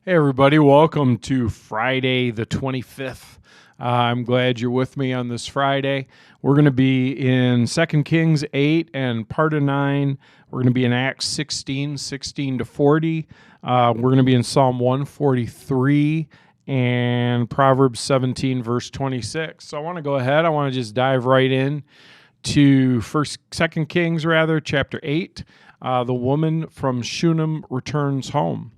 Hey, everybody, welcome to Friday the 25th. I'm glad you're with me on this Friday. We're going to be in 2 Kings 8 and part of 9. We're going to be in Acts 16, 16 to 40. We're going to be in Psalm 143 and Proverbs 17, verse 26. So I want to go ahead. I want to just dive right in to 2 Kings, chapter 8. The woman from Shunem returns home.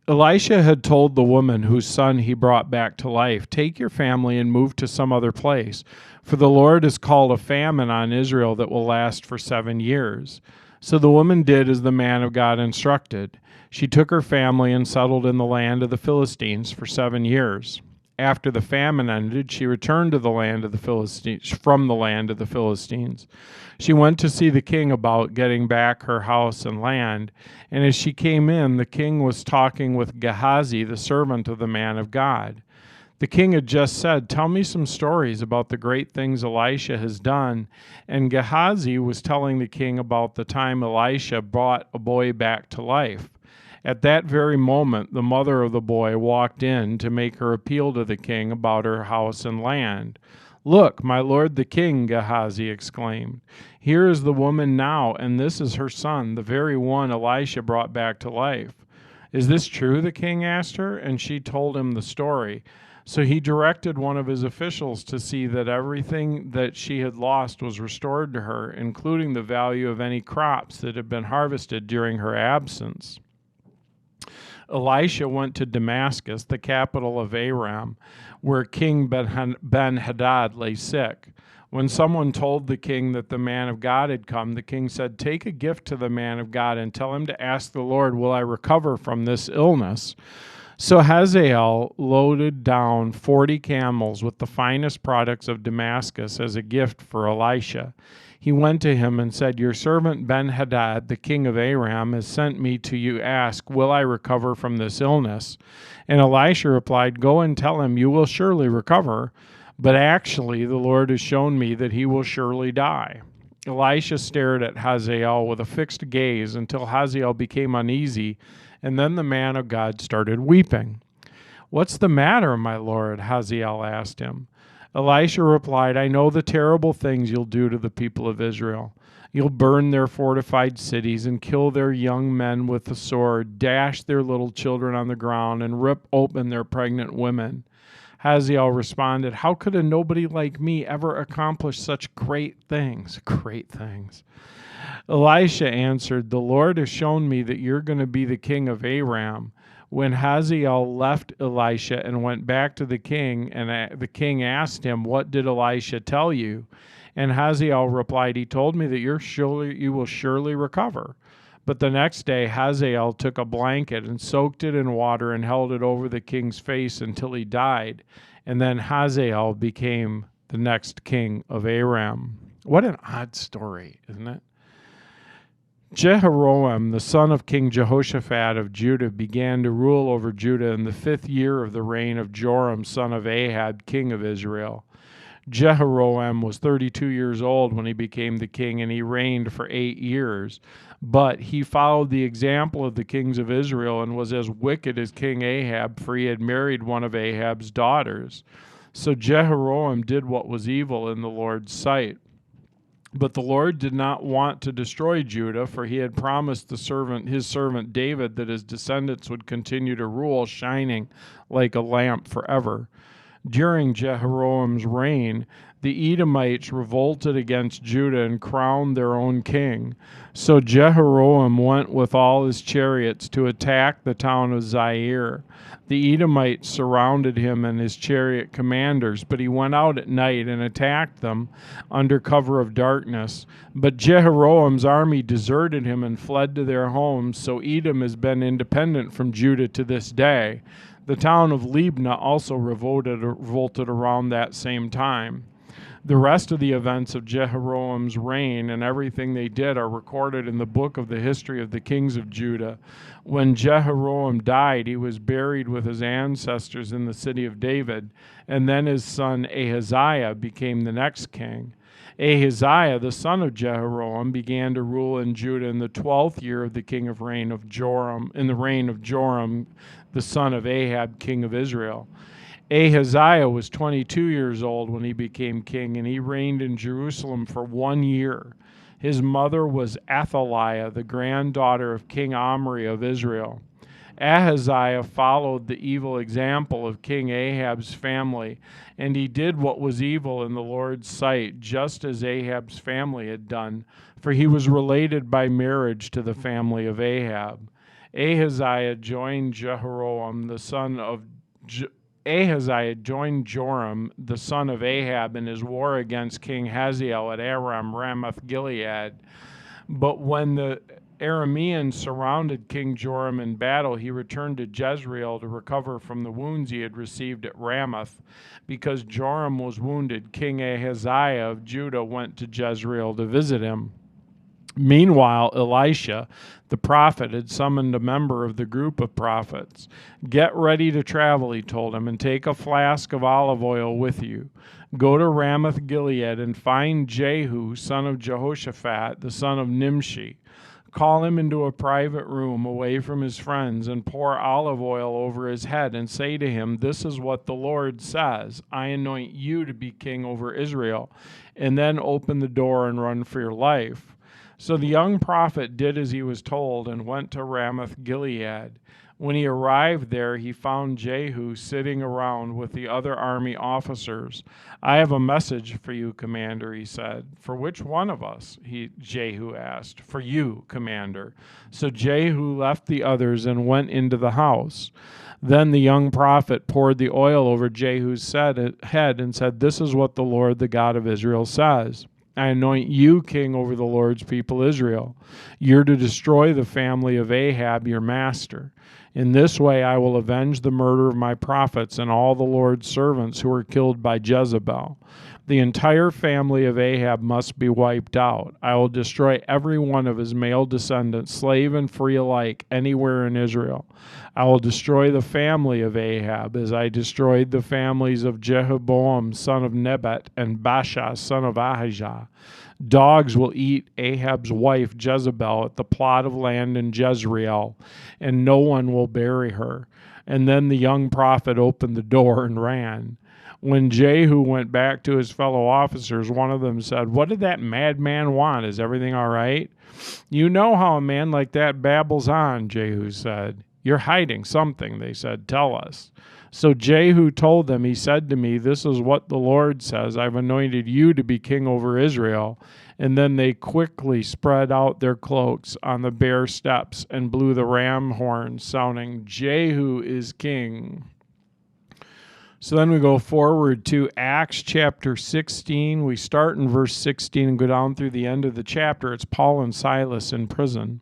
Elisha had told the woman whose son he brought back to life, "Take your family and move to some other place, for the Lord has called a famine on Israel that will last for 7 years." So the woman did as the man of God instructed. She took her family and settled in the land of the Philistines for 7 years. After the famine ended, she returned to the land of the Philistines, from the land of the Philistines. She went to see the king about getting back her house and land, and as she came in, the king was talking with Gehazi, the servant of the man of God. The king had just said, "Tell me some stories about the great things Elisha has done," and Gehazi was telling the king about the time Elisha brought a boy back to life. At that very moment, the mother of the boy walked in to make her appeal to the king about her house and land. "Look, my lord the king," Gehazi exclaimed. "Here is the woman now, and this is her son, the very one Elisha brought back to life." "Is this true?" the king asked her, and she told him the story. So he directed one of his officials to see that everything that she had lost was restored to her, including the value of any crops that had been harvested during her absence. Elisha went to Damascus, the capital of Aram, where King Ben-Hadad lay sick. When someone told the king that the man of God had come, the king said, "Take a gift to the man of God and tell him to ask the Lord, 'Will I recover from this illness?'" So Hazael loaded down 40 camels with the finest products of Damascus as a gift for Elisha. He went to him and said, "Your servant Ben-Hadad, the king of Aram, has sent me to you ask, 'Will I recover from this illness?'" And Elisha replied, "Go and tell him you will surely recover, but actually the Lord has shown me that he will surely die." Elisha stared at Hazael with a fixed gaze until Hazael became uneasy, and then the man of God started weeping. "What's the matter, my lord?" Hazael asked him. Elisha replied, "I know the terrible things you'll do to the people of Israel. You'll burn their fortified cities and kill their young men with the sword, dash their little children on the ground, and rip open their pregnant women." Hazael responded, "How could a nobody like me ever accomplish such great things?" Great things. Elisha answered, "The Lord has shown me that you're going to be the king of Aram." When Hazael left Elisha and went back to the king, and the king asked him, "What did Elisha tell you?" And Hazael replied, "He told me that you will surely recover." But the next day Hazael took a blanket and soaked it in water and held it over the king's face until he died. And then Hazael became the next king of Aram. What an odd story, isn't it? Jehoram, the son of King Jehoshaphat of Judah, began to rule over Judah in the 5th year of the reign of Joram, son of Ahab, king of Israel. Jehoram was 32 years old when he became the king, and he reigned for 8 years. But he followed the example of the kings of Israel and was as wicked as King Ahab, for he had married one of Ahab's daughters. So Jehoram did what was evil in the Lord's sight. But the Lord did not want to destroy Judah, for he had promised his servant David that his descendants would continue to rule, shining like a lamp forever. During Jehoram's reign, the Edomites revolted against Judah and crowned their own king. So Jehoram went with all his chariots to attack the town of Zair. The Edomites surrounded him and his chariot commanders, but he went out at night and attacked them under cover of darkness. But Jehoram's army deserted him and fled to their homes, so Edom has been independent from Judah to this day. The town of Libnah also revolted around that same time. The rest of the events of Jehoram's reign and everything they did are recorded in the book of the history of the kings of Judah. When Jehoram died, he was buried with his ancestors in the city of David, and then his son Ahaziah became the next king. Ahaziah, the son of Jehoram, began to rule in Judah in the 12th year of the reign of Joram, the son of Ahab, king of Israel. Ahaziah was 22 years old when he became king, and he reigned in Jerusalem for 1 year. His mother was Athaliah, the granddaughter of King Omri of Israel. Ahaziah followed the evil example of King Ahab's family, and he did what was evil in the Lord's sight, just as Ahab's family had done, for he was related by marriage to the family of Ahab. Ahaziah joined Joram, the son of Ahab, in his war against King Hazael at Ramoth Gilead. But when the Arameans surrounded King Joram in battle, he returned to Jezreel to recover from the wounds he had received at Ramoth. Because Joram was wounded, King Ahaziah of Judah went to Jezreel to visit him. Meanwhile, Elisha, the prophet, had summoned a member of the group of prophets. "Get ready to travel," he told him, "and take a flask of olive oil with you. Go to Ramoth Gilead and find Jehu, son of Jehoshaphat, the son of Nimshi. Call him into a private room away from his friends and pour olive oil over his head and say to him, 'This is what the Lord says. I anoint you to be king over Israel.' And then open the door and run for your life." So the young prophet did as he was told and went to Ramoth Gilead. When he arrived there, he found Jehu sitting around with the other army officers. "I have a message for you, commander," he said. "For which one of us?" Jehu asked. "For you, commander." So Jehu left the others and went into the house. Then the young prophet poured the oil over Jehu's head and said, "This is what the Lord, the God of Israel, says. I anoint you king over the Lord's people Israel. You're to destroy the family of Ahab, your master. In this way I will avenge the murder of my prophets and all the Lord's servants who were killed by Jezebel. The entire family of Ahab must be wiped out. I will destroy every one of his male descendants, slave and free alike, anywhere in Israel. I will destroy the family of Ahab as I destroyed the families of Jeroboam, son of Nebat, and Baasha, son of Ahijah. Dogs will eat Ahab's wife Jezebel at the plot of land in Jezreel, and no one will bury her." And then the young prophet opened the door and ran. When Jehu went back to his fellow officers, one of them said, "What did that madman want? Is everything all right?" "You know how a man like that babbles on," Jehu said. "You're hiding something," they said. "Tell us." So Jehu told them, he said to me, "This is what the Lord says. I've anointed you to be king over Israel." And then they quickly spread out their cloaks on the bare steps and blew the ram horn, sounding, "Jehu is king." So then we go forward to Acts chapter 16. We start in verse 16 and go down through the end of the chapter. It's Paul and Silas in prison.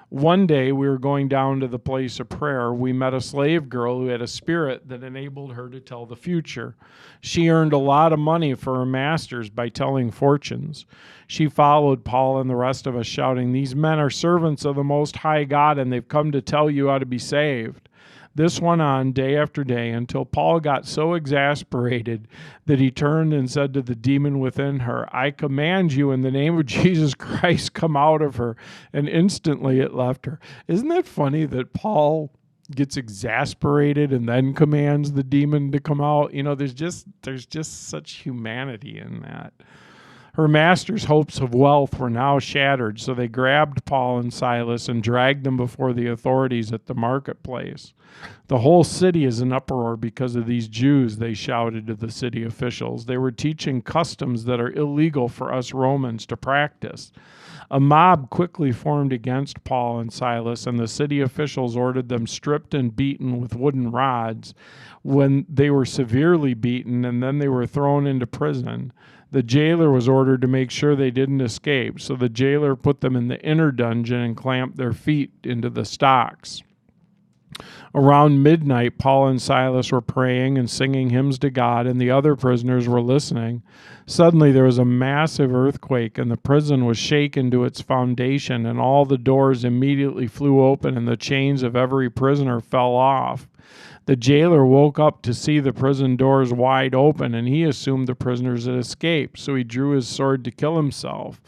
One day we were going down to the place of prayer. We met a slave girl who had a spirit that enabled her to tell the future. She earned a lot of money for her masters by telling fortunes. She followed Paul and the rest of us, shouting, "These men are servants of the Most High God, and they've come to tell you how to be saved." This went on day after day until Paul got so exasperated that he turned and said to the demon within her, "I command you in the name of Jesus Christ, come out of her." And instantly it left her. Isn't that funny that Paul gets exasperated and then commands the demon to come out? You know, there's just such humanity in that. Her master's hopes of wealth were now shattered, so they grabbed Paul and Silas and dragged them before the authorities at the marketplace. "The whole city is in uproar because of these Jews," they shouted to the city officials. "They were teaching customs that are illegal for us Romans to practice." A mob quickly formed against Paul and Silas, and the city officials ordered them stripped and beaten with wooden rods. When they were severely beaten, and then they were thrown into prison. The jailer was ordered to make sure they didn't escape, so the jailer put them in the inner dungeon and clamped their feet into the stocks. Around midnight, Paul and Silas were praying and singing hymns to God, and the other prisoners were listening. Suddenly there was a massive earthquake, and the prison was shaken to its foundation, and all the doors immediately flew open, and the chains of every prisoner fell off. The jailer woke up to see the prison doors wide open, and he assumed the prisoners had escaped, so he drew his sword to kill himself.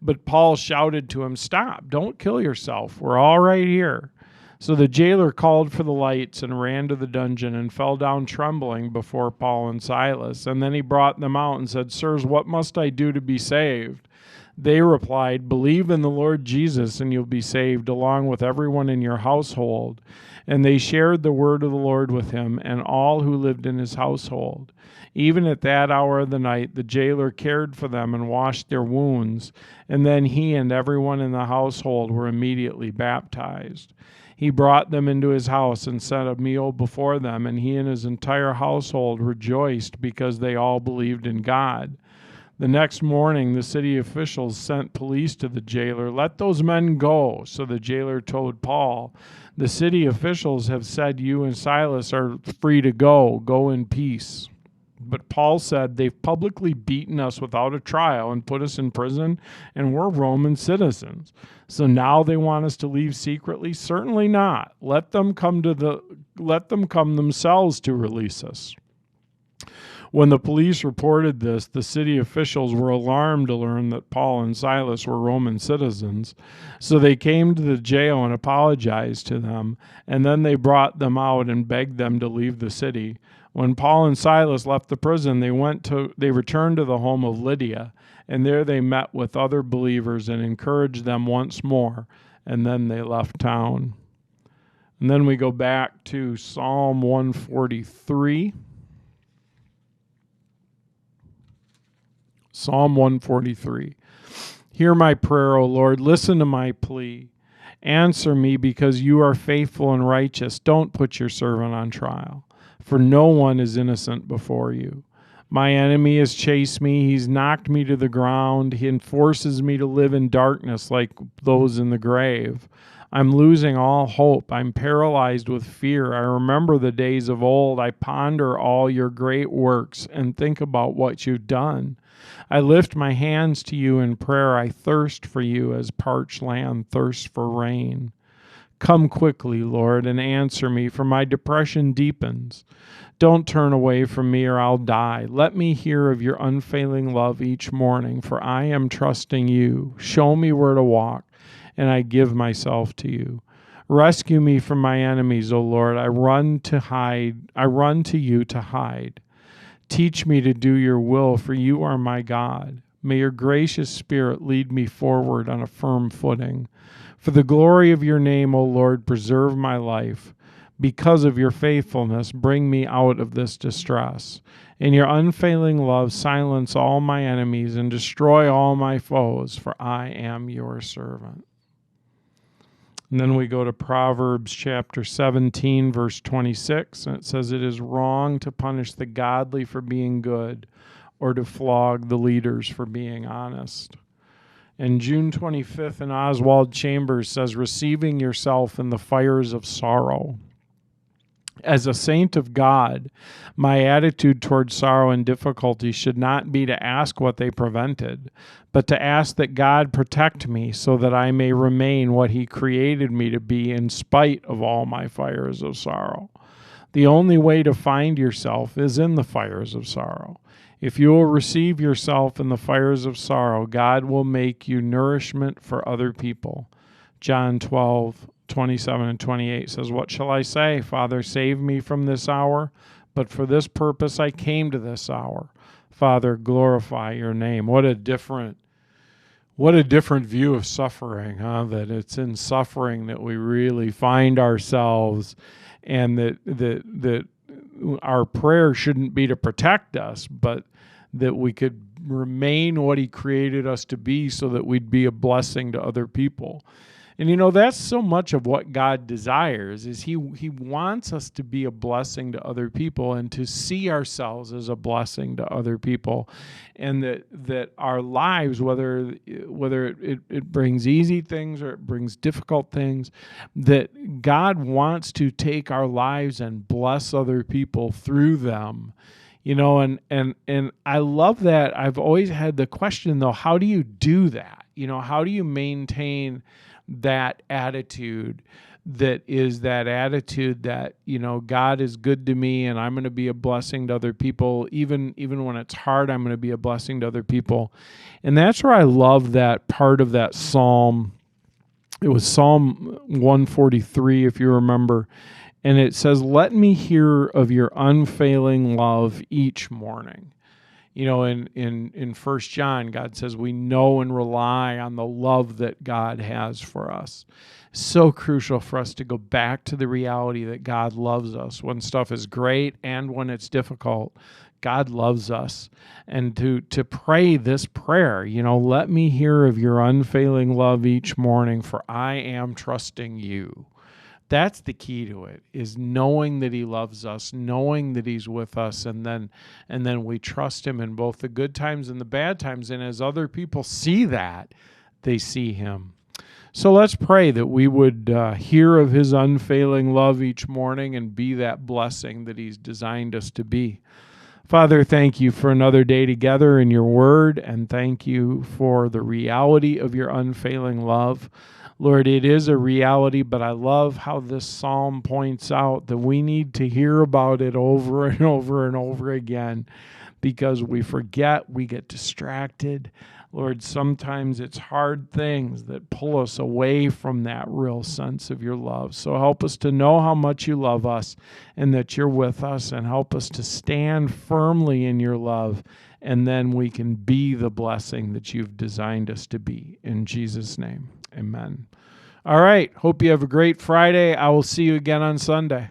But Paul shouted to him, "Stop, don't kill yourself. We're all right here." So the jailer called for the lights and ran to the dungeon and fell down trembling before Paul and Silas. And then he brought them out and said, "Sirs, what must I do to be saved?" They replied, "Believe in the Lord Jesus and you'll be saved, along with everyone in your household." And they shared the word of the Lord with him and all who lived in his household. Even at that hour of the night, the jailer cared for them and washed their wounds. And then he and everyone in the household were immediately baptized. He brought them into his house and set a meal before them, and he and his entire household rejoiced because they all believed in God. The next morning, the city officials sent police to the jailer. "Let those men go." So the jailer told Paul, "The city officials have said you and Silas are free to go. Go in peace." But Paul said, "They've publicly beaten us without a trial and put us in prison, and we're Roman citizens. So now they want us to leave secretly? Certainly not. Let them come themselves to release us." When the police reported this, the city officials were alarmed to learn that Paul and Silas were Roman citizens. So they came to the jail and apologized to them, and then they brought them out and begged them to leave the city. When Paul and Silas left the prison, they returned to the home of Lydia, and there they met with other believers and encouraged them once more, and then they left town. And then we go back to Psalm 143. Psalm 143. Hear my prayer, O Lord. Listen to my plea. Answer me because you are faithful and righteous. Don't put your servant on trial, for no one is innocent before you. My enemy has chased me. He's knocked me to the ground. He forces me to live in darkness like those in the grave. I'm losing all hope. I'm paralyzed with fear. I remember the days of old. I ponder all your great works and think about what you've done. I lift my hands to you in prayer. I thirst for you as parched land thirsts for rain. Come quickly, Lord, and answer me, for my depression deepens. Don't turn away from me or I'll die. Let me hear of your unfailing love each morning, for I am trusting you. Show me where to walk, and I give myself to you. Rescue me from my enemies, O Lord. I run to you to hide. Teach me to do your will, for you are my God. May your gracious Spirit lead me forward on a firm footing. For the glory of your name, O Lord, preserve my life. Because of your faithfulness, bring me out of this distress. In your unfailing love, silence all my enemies and destroy all my foes, for I am your servant. And then we go to Proverbs chapter 17, verse 26, and it says, "It is wrong to punish the godly for being good or to flog the leaders for being honest." And June 25th in Oswald Chambers says, "Receiving yourself in the fires of sorrow." As a saint of God, my attitude towards sorrow and difficulty should not be to ask what they prevented, but to ask that God protect me so that I may remain what he created me to be in spite of all my fires of sorrow. The only way to find yourself is in the fires of sorrow. If you will receive yourself in the fires of sorrow, God will make you nourishment for other people. John 12:27 and 28 says, "What shall I say? Father, save me from this hour, but for this purpose I came to this hour. Father, glorify your name." What a different view of suffering, huh? That it's in suffering that we really find ourselves, and that our prayer shouldn't be to protect us, but that we could remain what he created us to be so that we'd be a blessing to other people. And that's so much of what God desires is he wants us to be a blessing to other people and to see ourselves as a blessing to other people, and that our lives, whether it brings easy things or it brings difficult things, that God wants to take our lives and bless other people through them. And I love that. I've always had the question, though, how do you do that? How do you maintain that attitude that God is good to me and I'm going to be a blessing to other people, even when it's hard, I'm going to be a blessing to other people. And that's where I love that part of that psalm. It was Psalm 143, if you remember, and it says, "Let me hear of your unfailing love each morning." In 1 John, God says we know and rely on the love that God has for us. So crucial for us to go back to the reality that God loves us when stuff is great and when it's difficult. God loves us. And to pray this prayer, let me hear of your unfailing love each morning, for I am trusting you. That's the key to it, is knowing that he loves us, knowing that he's with us, and then we trust him in both the good times and the bad times. And as other people see that, they see him. So let's pray that we would hear of his unfailing love each morning and be that blessing that he's designed us to be. Father, thank you for another day together in your word, and thank you for the reality of your unfailing love. Lord, it is a reality, but I love how this psalm points out that we need to hear about it over and over and over again, because we forget, we get distracted. Lord, sometimes it's hard things that pull us away from that real sense of your love. So help us to know how much you love us and that you're with us, and help us to stand firmly in your love, and then we can be the blessing that you've designed us to be. In Jesus' name, amen. All right. Hope you have a great Friday. I will see you again on Sunday.